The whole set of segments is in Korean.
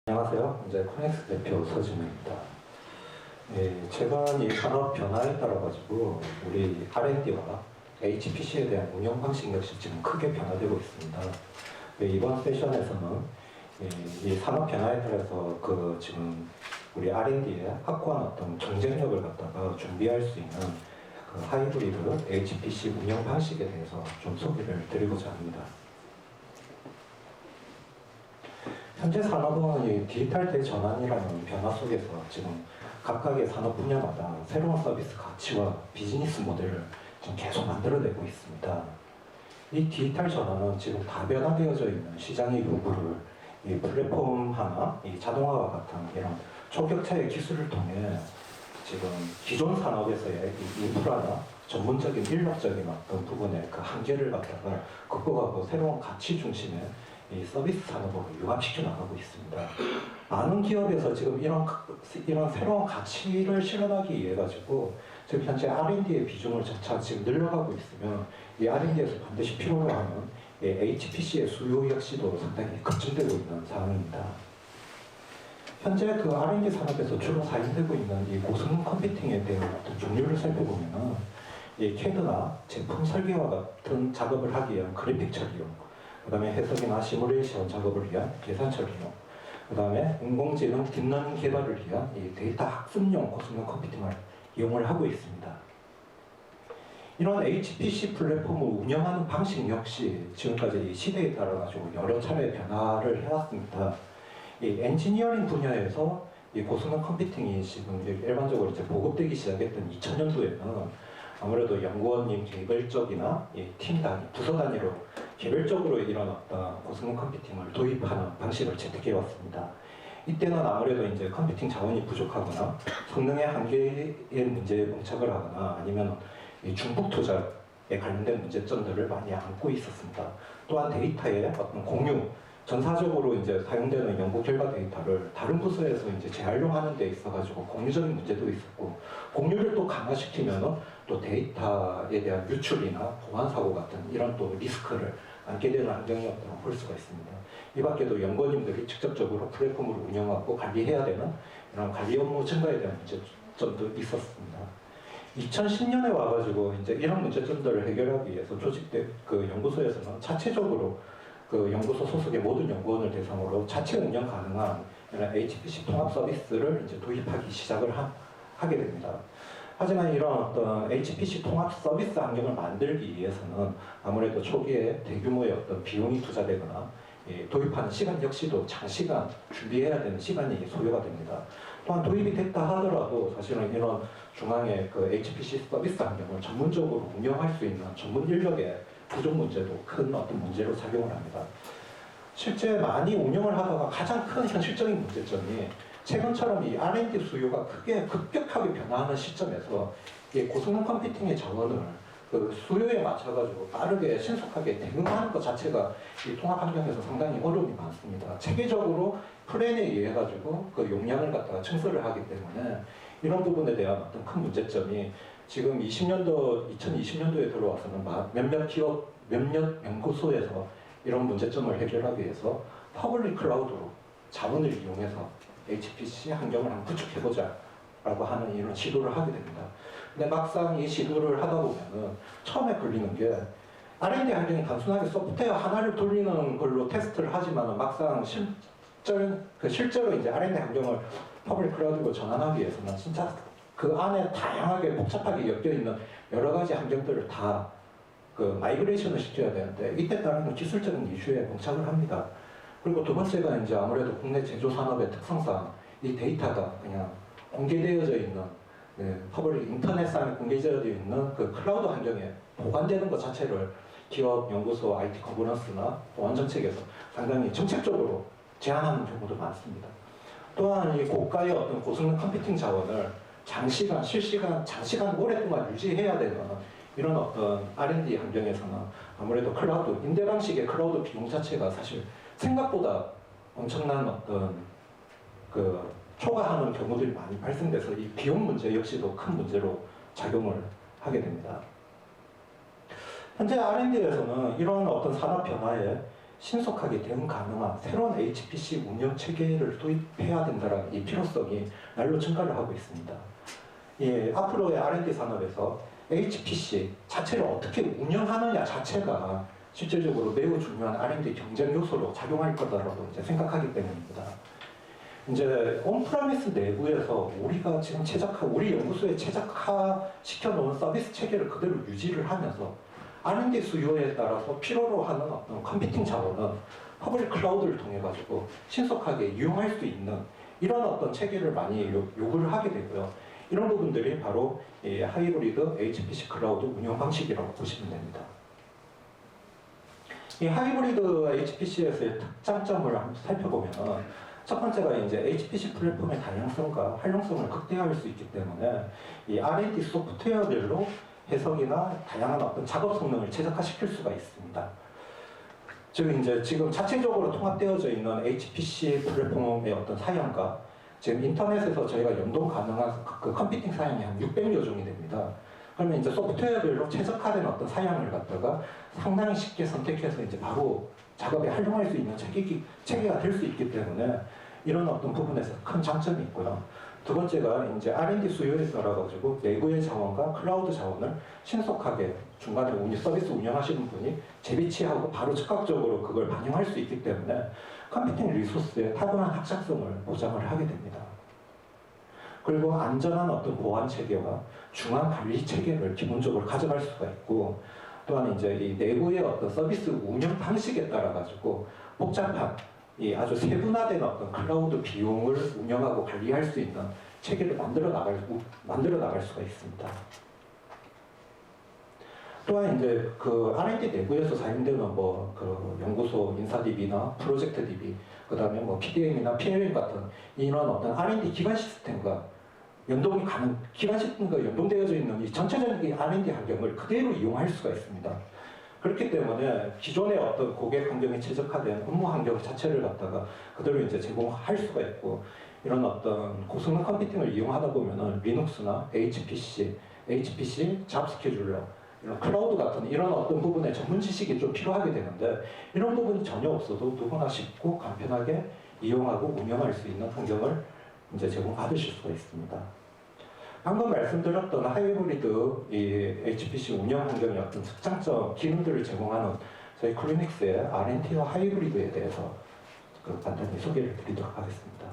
안녕하세요. 현재 코넥스 대표 서진우입니다. 예, 최근 이 산업 변화에 따라 가지고 우리 R&D와 HPC에 대한 운영 방식 역시 지금 크게 변화되고 있습니다. 예, 이번 세션에서는 이 산업 변화에 따라서 지금 우리 R&D에 확고한 어떤 경쟁력을 갖다가 준비할 수 있는 그 하이브리드 HPC 운영 방식에 대해서 좀 소개를 드리고자 합니다. 현재 산업은 이 디지털 대전환이라는 변화 속에서 지금 각각의 산업 분야마다 새로운 서비스 가치와 비즈니스 모델을 지금 계속 만들어내고 있습니다. 이 디지털 전환은 지금 다변화되어져 있는 시장의 요구를 이 플랫폼 하나, 이 자동화와 같은 이런 초격차의 기술을 통해 지금 기존 산업에서의 이 인프라나 전문적인 인력적인 어떤 부분의 그 한계를 갖다가 극복하고 새로운 가치 중심의 이 서비스 산업으로 융합시켜 나가고 있습니다. 많은 기업에서 지금 이런 새로운 가치를 실현하기 위해 가지고 지금 현재 R&D의 비중을 점차 지금 늘려가고 있으면 이 R&D에서 반드시 필요로 하는 HPC의 수요 역시도 상당히 급증되고 있는 상황입니다. 현재 그 R&D 산업에서 주로 사용되고 있는 이 고성능 컴퓨팅에 대한 어떤 종류를 살펴보면은 이 CAD나 제품 설계와 같은 작업을 하기 위한 그래픽 처리용, 그 다음에 해석이나 시뮬레이션 작업을 위한 계산 처리용, 그 다음에 인공지능 딥러닝 개발을 위한 이 데이터 학습용 고성능 컴퓨팅을 이용을 하고 있습니다. 이런 HPC 플랫폼을 운영하는 방식 역시 지금까지 이 시대에 따라 가지고 여러 차례 변화를 해왔습니다. 이 엔지니어링 분야에서 이 고성능 컴퓨팅이 지금 일반적으로 이제 보급되기 시작했던 2000년도에는 아무래도 연구원님 개별적이나 팀 단위, 부서 단위로 개별적으로 이런 어떤 고성능 컴퓨팅을 도입하는 방식을 채택해 왔습니다. 이때는 아무래도 이제 컴퓨팅 자원이 부족하거나 성능의 한계의 문제에 봉착을 하거나 아니면 이 중복 투자에 관련된 문제점들을 많이 안고 있었습니다. 또한 데이터의 어떤 공유, 전사적으로 이제 사용되는 연구 결과 데이터를 다른 부서에서 이제 재활용하는 데 있어가지고 공유적인 문제도 있었고, 공유를 또 강화시키면은 또 데이터에 대한 유출이나 보안 사고 같은 이런 또 리스크를 안게 되는 환경이었다고 볼 수가 있습니다. 이 밖에도 연구원님들이 직접적으로 플랫폼을 운영하고 관리해야 되는 이런 관리 업무 증가에 대한 문제점도 있었습니다. 2010년에 와가지고 이제 이런 문제점들을 해결하기 위해서 조직된 그 연구소에서는 자체적으로 그 연구소 소속의 모든 연구원을 대상으로 자체 운영 가능한 이런 HPC 통합 서비스를 이제 도입하기 시작을 하게 됩니다. 하지만 이런 어떤 HPC 통합 서비스 환경을 만들기 위해서는 아무래도 초기에 대규모의 어떤 비용이 투자되거나 도입하는 시간 역시도 장시간 준비해야 되는 시간이 소요가 됩니다. 또한 도입이 됐다 하더라도 사실은 이런 중앙의 그 HPC 서비스 환경을 전문적으로 운영할 수 있는 전문 인력의 부족 문제도 큰 어떤 문제로 작용을 합니다. 실제 많이 운영을 하다가 가장 큰 현실적인 문제점이 최근처럼 이 R&D 수요가 크게 급격하게 변화하는 시점에서 이 고성능 컴퓨팅의 자원을 그 수요에 맞춰가지고 빠르게 신속하게 대응하는 것 자체가 이 통합 환경에서 상당히 어려움이 많습니다. 체계적으로 플랜에 의해 가지고 그 용량을 갖다가 증설을 하기 때문에 이런 부분에 대한 어떤 큰 문제점이 지금 2020년도에 들어와서는 몇몇 기업, 몇몇 연구소에서 이런 문제점을 해결하기 위해서 퍼블릭 클라우드로 자원을 이용해서 HPC 환경을 한번 구축해보자 라고 하는 이런 시도를 하게 됩니다. 근데 막상 이 시도를 하다 보면은 처음에 걸리는 게 R&D 환경이 단순하게 소프트웨어 하나를 돌리는 걸로 테스트를 하지만은 막상 실제로 이제 R&D 환경을 퍼블릭 클라우드로 전환하기 위해서는 진짜 그 안에 다양하게 복잡하게 엮여있는 여러 가지 환경들을 다 그 마이그레이션을 시켜야 되는데 이때 따르는 기술적인 이슈에 봉착을 합니다. 그리고 두 번째가 이제 아무래도 국내 제조 산업의 특성상 이 데이터가 그냥 공개되어져 있는 퍼블릭 인터넷상에 공개되어져 있는 그 클라우드 환경에 보관되는 것 자체를 기업, 연구소, IT 거버넌스나 보안 정책에서 상당히 정책적으로 제한하는 경우도 많습니다. 또한 이 고가의 어떤 고성능 컴퓨팅 자원을 장시간 오랫동안 유지해야 되는 이런 어떤 R&D 환경에서는 아무래도 클라우드, 임대 방식의 클라우드 비용 자체가 사실 생각보다 엄청난 어떤 그 초과하는 경우들이 많이 발생돼서 이 비용 문제 역시도 큰 문제로 작용을 하게 됩니다. 현재 R&D에서는 이런 어떤 산업 변화에 신속하게 대응 가능한 새로운 HPC 운영 체계를 도입해야 된다는 이 필요성이 날로 증가를 하고 있습니다. 예, 앞으로의 R&D 산업에서 HPC 자체를 어떻게 운영하느냐 자체가 실질적으로 매우 중요한 R&D 경쟁 요소로 작용할 거다라고 이제 생각하기 때문입니다. 이제 온프라미스 내부에서 우리가 지금 우리 연구소에 최적화시켜 놓은 서비스 체계를 그대로 유지를 하면서 R&D 수요에 따라서 필요로 하는 어떤 컴퓨팅 자원은 퍼블릭 클라우드를 통해 가지고 신속하게 이용할 수 있는 이런 어떤 체계를 많이 요구를 하게 되고요. 이런 부분들이 바로 이 하이브리드 HPC 클라우드 운영 방식이라고 보시면 됩니다. 이 하이브리드 HPC에서의 특장점을 한번 살펴보면 첫 번째가 이제 HPC 플랫폼의 다양성과 활용성을 극대화할 수 있기 때문에 이 R&D 소프트웨어별로 해석이나 다양한 어떤 작업 성능을 최적화시킬 수가 있습니다. 즉 이제 지금 자체적으로 통합되어져 있는 HPC 플랫폼의 어떤 사양과 지금 인터넷에서 저희가 연동 가능한 그 컴퓨팅 사양이 한 600여 종이 됩니다. 그러면 이제 소프트웨어별로 최적화된 어떤 사양을 갖다가 상당히 쉽게 선택해서 이제 바로 작업에 활용할 수 있는 체계가 될 수 있기 때문에 이런 어떤 부분에서 큰 장점이 있고요. 두 번째가 이제 R&D 수요에 따라 가지고 내부의 자원과 클라우드 자원을 신속하게 중간에 서비스 운영하시는 분이 재배치하고 바로 즉각적으로 그걸 반영할 수 있기 때문에 컴퓨팅 리소스의 탁월한 학습성을 보장을 하게 됩니다. 그리고 안전한 어떤 보안 체계와 중앙 관리 체계를 기본적으로 가져갈 수가 있고, 또한 이제 이 내부의 어떤 서비스 운영 방식에 따라 가지고 복잡한 이 아주 세분화된 어떤 클라우드 비용을 운영하고 관리할 수 있는 체계를 만들어 나갈 수가 있습니다. 또한 이제 그 R&D 내부에서 사용되는 그 연구소 인사 DB나 프로젝트 DB, 그 다음에 PDM이나 PLM 같은 이런 어떤 R&D 기반 시스템과 기반 시스템과 연동되어져 있는 이 전체적인 R&D 환경을 그대로 이용할 수가 있습니다. 그렇기 때문에 기존의 어떤 고객 환경에 최적화된 업무 환경 자체를 갖다가 그대로 이제 제공할 수가 있고, 이런 어떤 고성능 컴퓨팅을 이용하다 보면은 리눅스나 HPC, 잡 스케줄러, 이런 클라우드 같은 이런 어떤 부분에 전문 지식이 좀 필요하게 되는데, 이런 부분이 전혀 없어도 누구나 쉽고 간편하게 이용하고 운영할 수 있는 환경을 이제 제공받으실 수가 있습니다. 방금 말씀드렸던 하이브리드 이 HPC 운영 환경의 어떤 특장점, 기능들을 제공하는 저희 클리닉스의 R&T와 하이브리드에 대해서 간단히 소개를 드리도록 하겠습니다.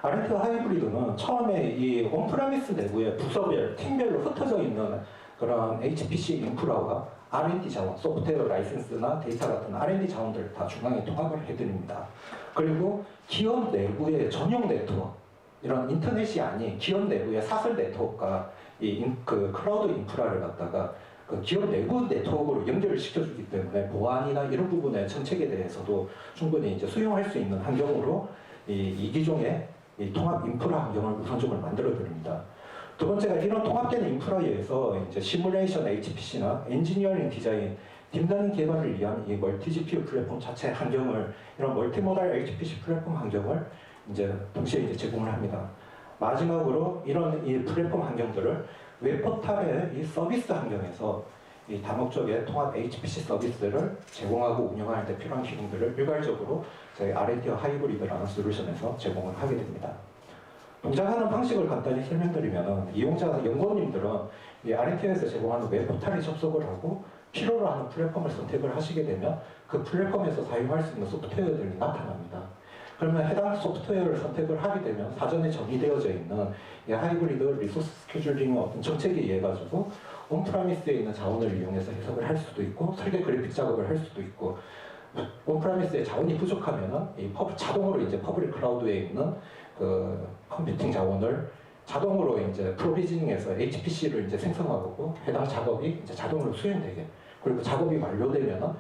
R&T와 하이브리드는 처음에 이 온프라미스 내부에 부서별, 팀별로 흩어져 있는 그런 HPC 인프라와 R&D 자원, 소프트웨어 라이센스나 데이터 같은 R&D 자원들을 다 중앙에 통합을 해드립니다. 그리고 기업 내부의 전용 네트워크, 이런 인터넷이 아닌 기업 내부의 사설 네트워크가 그 클라우드 인프라를 갖다가 그 기업 내부 네트워크로 연결을 시켜주기 때문에 보안이나 이런 부분의 정책에 대해서도 충분히 이제 수용할 수 있는 환경으로 이 기종의 이 통합 인프라 환경을 우선적으로 만들어 드립니다. 두 번째가 이런 통합되는 인프라에 의해서 이제 시뮬레이션 HPC나 엔지니어링 디자인, 딥러닝 개발을 위한 이 멀티 GPU 플랫폼 자체 환경을, 이런 멀티모달 HPC 플랫폼 환경을 이제 동시에 이제 제공을 합니다. 마지막으로 이런 이 플랫폼 환경들을 웹포탈의 이 서비스 환경에서 이 다목적의 통합 HPC 서비스를 제공하고 운영할 때 필요한 기능들을 일괄적으로 저희 R&T와 하이브리드라는 솔루션에서 제공을 하게 됩니다. 동작하는 방식을 간단히 설명드리면, 이용자 연구원님들은 이 R&T에서 제공하는 웹포탈에 접속을 하고 필요로 하는 플랫폼을 선택을 하시게 되면 그 플랫폼에서 사용할 수 있는 소프트웨어들이 나타납니다. 그러면 해당 소프트웨어를 선택을 하게 되면 사전에 정의되어져 있는 이 하이브리드 리소스 스케줄링의 어떤 정책에 의해 가지고 온프라미스에 있는 자원을 이용해서 해석을 할 수도 있고, 설계 그래픽 작업을 할 수도 있고, 온프라미스에 자원이 부족하면은 자동으로 이제 퍼블릭 클라우드에 있는 그 컴퓨팅 자원을 자동으로 이제 프로비저닝해서 HPC를 이제 생성하고 해당 작업이 이제 자동으로 수행되게, 그리고 작업이 완료되면은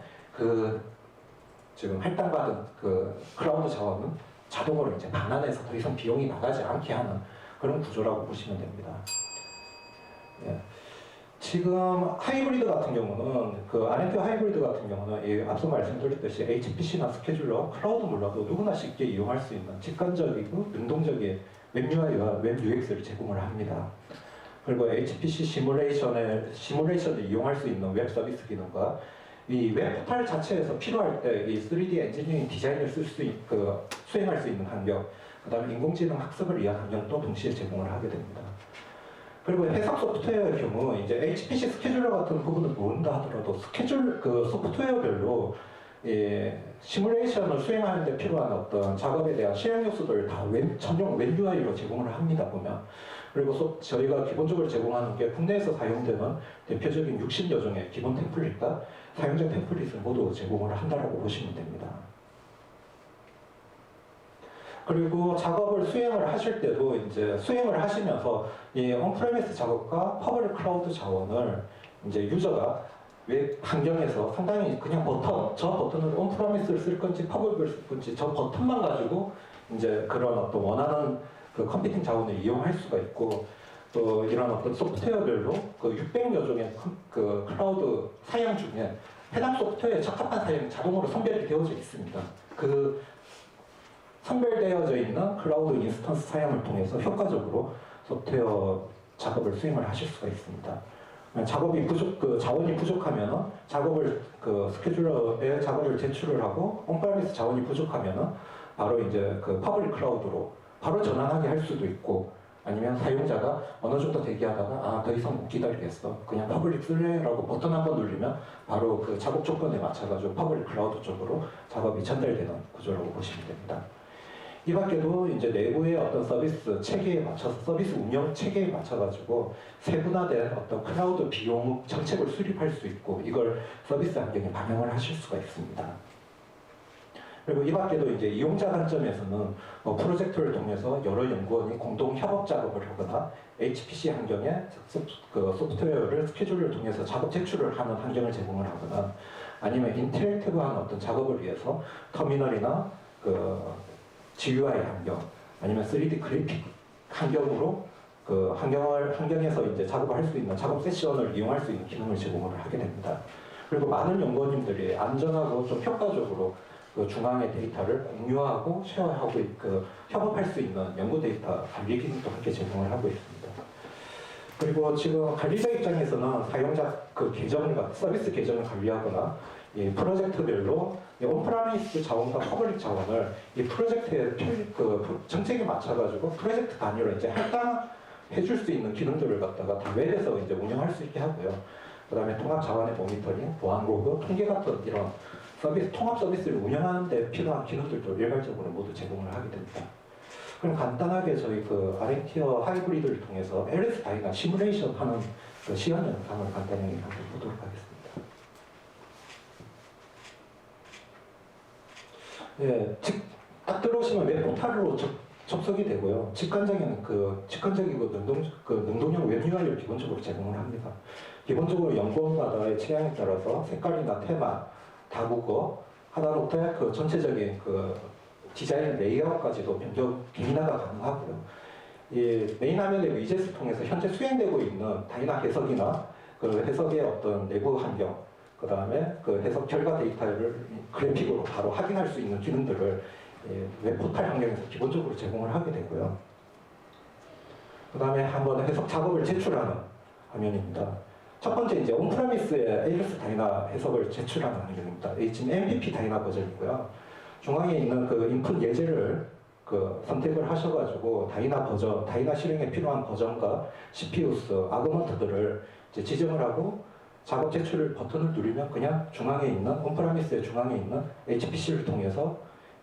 지금 할당받은 그 클라우드 자원은 자동으로 이제 반환해서 더 이상 비용이 나가지 않게 하는 그런 구조라고 보시면 됩니다. 예. 지금 하이브리드 같은 경우는 R&T 하이브리드 같은 경우는 앞서 말씀드렸듯이 HPC나 스케줄러, 클라우드 몰라도 누구나 쉽게 이용할 수 있는 직관적이고 능동적인 웹 UI와 웹 UX를 제공을 합니다. 그리고 HPC 시뮬레이션을 이용할 수 있는 웹 서비스 기능과 이 웹포탈 자체에서 필요할 때 이 3D 엔지니어링 디자인을 수행할 수 있는 환경, 그 다음에 인공지능 학습을 위한 환경도 동시에 제공을 하게 됩니다. 그리고 해석 소프트웨어의 경우 이제 HPC 스케줄러 같은 부분을 모른다 하더라도 소프트웨어별로 시뮬레이션을 수행하는 데 필요한 어떤 작업에 대한 시행 요소들을 다 전용 웹 UI로 제공을 합니다 보면. 그리고 저희가 기본적으로 제공하는 게 국내에서 사용되는 대표적인 60여 종의 기본 템플릿과 사용자 템플릿을 모두 제공을 한다라고 보시면 됩니다. 그리고 작업을 수행을 하실 때도 이제 수행을 하시면서 이 온프레미스 작업과 퍼블릭 클라우드 자원을 이제 유저가 웹 환경에서 상당히 그냥 저 버튼을 온프레미스를 쓸 건지 퍼블릭을 쓸 건지 저 버튼만 가지고 이제 그런 어떤 원하는 그 컴퓨팅 자원을 이용할 수가 있고, 또 이런 어떤 소프트웨어별로 그 600여 종의 그 클라우드 사양 중에 해당 소프트웨어에 적합한 사양이 자동으로 선별이 되어져 있습니다. 그 선별되어져 있는 클라우드 인스턴스 사양을 통해서 효과적으로 소프트웨어 작업을 수행을 하실 수가 있습니다. 자원이 부족하면 스케줄러에 작업을 제출을 하고, 온프레미스 자원이 부족하면 바로 이제 그 퍼블릭 클라우드로 바로 전환하게 할 수도 있고, 아니면 사용자가 어느 정도 대기하다가 더 이상 못 기다리겠어, 그냥 퍼블릭 쓸래라고 버튼 한번 누르면 바로 그 작업 조건에 맞춰가지고 퍼블릭 클라우드 쪽으로 작업이 전달되는 구조라고 보시면 됩니다. 이 밖에도 이제 내부의 어떤 서비스 체계에 맞춰서, 서비스 운영 체계에 맞춰가지고 세분화된 어떤 클라우드 비용 정책을 수립할 수 있고, 이걸 서비스 환경에 반영을 하실 수가 있습니다. 그리고 이 밖에도 이제 이용자 관점에서는 프로젝트를 통해서 여러 연구원이 공동 협업 작업을 하거나, HPC 환경에 소프트웨어를 스케줄을 통해서 작업 제출을 하는 환경을 제공을 하거나, 아니면 인터랙티브한 어떤 작업을 위해서 터미널이나 GUI 환경, 아니면 3D 그래픽 환경으로 환경에서 이제 작업을 할 수 있는 작업 세션을 이용할 수 있는 기능을 제공을 하게 됩니다. 그리고 많은 연구원님들이 안전하고 좀 효과적으로 중앙의 데이터를 공유하고 쉐어하고 협업할 수 있는 연구 데이터 관리 기능도 함께 제공을 하고 있습니다. 그리고 지금 관리자 입장에서는 사용자 서비스 계정을 관리하거나, 이 프로젝트별로 온프레미스 자원과 퍼블릭 자원을 이 프로젝트의 정책에 맞춰가지고 프로젝트 단위로 이제 할당해줄 수 있는 기능들을 갖다가 다 웹에서 이제 운영할 수 있게 하고요. 그 다음에 통합 자원의 모니터링, 보안 로그, 통계 같은 이런 통합 서비스를 운영하는 데 필요한 기능들도 일괄적으로 모두 제공을 하게 됩니다. 그럼 간단하게 저희 아렌티어 하이브리드를 통해서 LS 다이나 시뮬레이션 하는 시연 영상을 간단히 한번 보도록 하겠습니다. 예, 딱 들어오시면 웹 포탈로 접속이 되고요. 직관적이고 능동형 웹 UI를 기본적으로 제공을 합니다. 기본적으로 연구원마다의 취향에 따라서 색깔이나 테마, 다국어, 하나로부터 전체적인 디자인 레이아웃까지도 개인화가 가능하고요. 이 메인 화면의 위젯을 통해서 현재 수행되고 있는 다이나 해석이나 해석의 어떤 내부 환경, 그 다음에 해석 결과 데이터를 그래픽으로 바로 확인할 수 있는 기능들을 웹포탈 환경에서 기본적으로 제공을 하게 되고요. 그 다음에 한번 해석 작업을 제출하는 화면입니다. 첫 번째 이제 온프레미스의 ALS 다이나 해석을 제출하는 환경입니다. 지금 MPP 다이나 버전이고요. 중앙에 있는 인풋 예제를 선택을 하셔가지고 다이나 실행에 필요한 버전과 CPU스, 아그먼트들을 지정을 하고 작업 제출 버튼을 누르면 그냥 온프레미스의 중앙에 있는 HPC를 통해서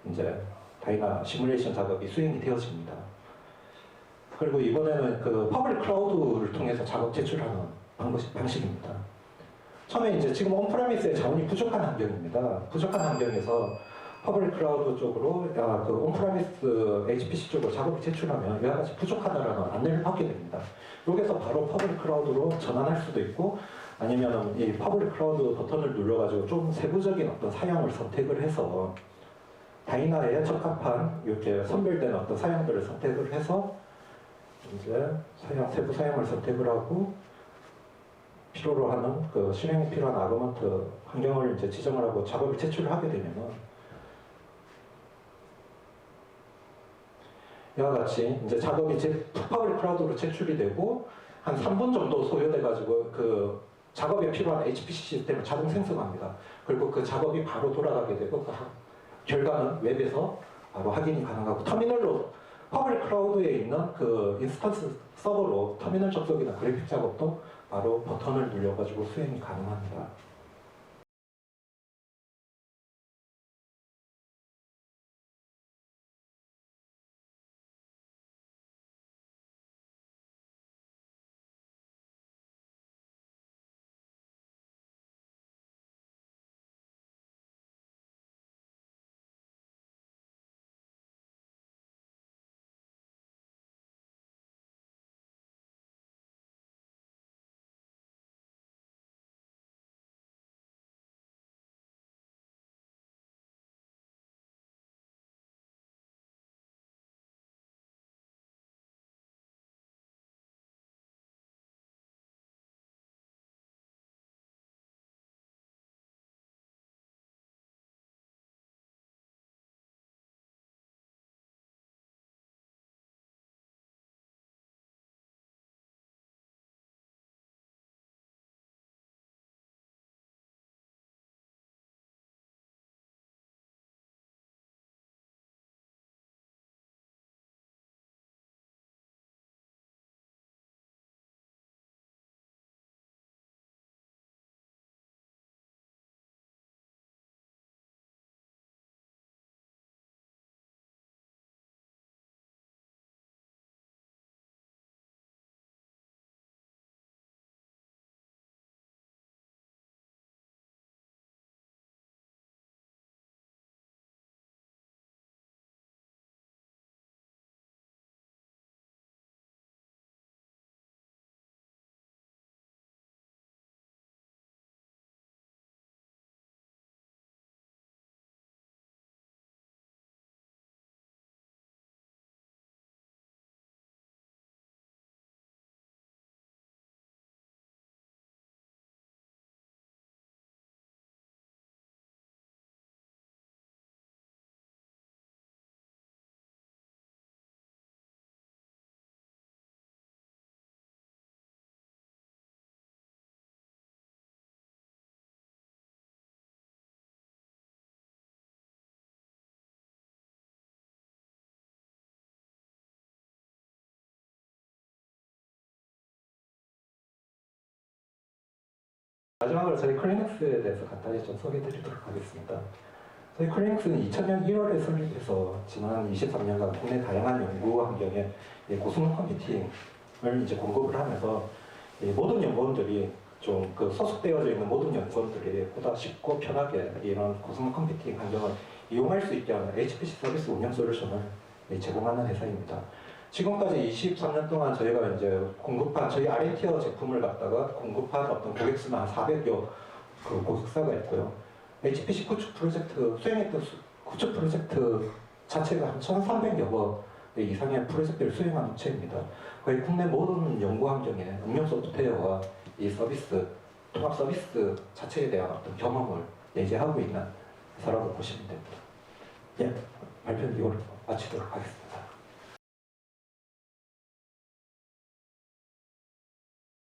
이제 다이나 시뮬레이션 작업이 수행이 되어집니다. 그리고 이번에는 퍼블릭 클라우드를 통해서 작업 제출하는 방식입니다. 처음에 이제 지금 온프레미스의 자원이 부족한 환경입니다. 부족한 환경에서 퍼블릭 클라우드 쪽으로 온프레미스 HPC 쪽으로 작업을 제출하면 이와 같이 부족하다라는 안내를 받게 됩니다. 여기서 바로 퍼블릭 클라우드로 전환할 수도 있고, 아니면 이 퍼블릭 클라우드 버튼을 눌러가지고 좀 세부적인 어떤 사양을 선택을 해서 다이나에 적합한 이렇게 선별된 어떤 사양들을 선택을 해서 이제 세부 사양을 선택을 하고, 필요로 하는 실행에 필요한 아그먼트 환경을 이제 지정을 하고 작업을 제출을 하게 되면은 이와 같이 이제 작업이 퍼블릭 클라우드로 제출이 되고 한 3분 정도 소요돼가지고 작업에 필요한 HPC 시스템을 자동 생성합니다. 그리고 그 작업이 바로 돌아가게 되고 그 결과는 웹에서 바로 확인이 가능하고 터미널로 퍼블릭 클라우드에 있는 그 인스턴스 서버로 터미널 접속이나 그래픽 작업도 바로 버튼을 눌려가지고 수행이 가능합니다. 마지막으로 저희 클리닉스에 대해서 간단히 좀 소개해드리도록 하겠습니다. 저희 클리닉스는 2000년 1월에 설립해서 지난 23년간 국내 다양한 연구 환경에 고성능 컴퓨팅을 이제 공급을 하면서 모든 연구원들이 좀 그 소속되어져 있는 모든 연구원들이 보다 쉽고 편하게 이런 고성능 컴퓨팅 환경을 이용할 수 있게 하는 HPC 서비스 운영 솔루션을 제공하는 회사입니다. 지금까지 23년 동안 저희가 이제 공급한 저희 R&T어 제품을 갖다가 공급한 어떤 고객 수는 한 400여 그 고객사가 있고요. HPC 구축 프로젝트 수행했던 구축 프로젝트 자체가 한 1,300여 번 이상의 프로젝트를 수행한 업체입니다. 거의 국내 모든 연구 환경에 응용 소프트웨어와 이 서비스 통합 서비스 자체에 대한 어떤 경험을 내재하고 있는 회사라고 보시면 됩니다. 예, 발표는 이걸로 마치도록 하겠습니다.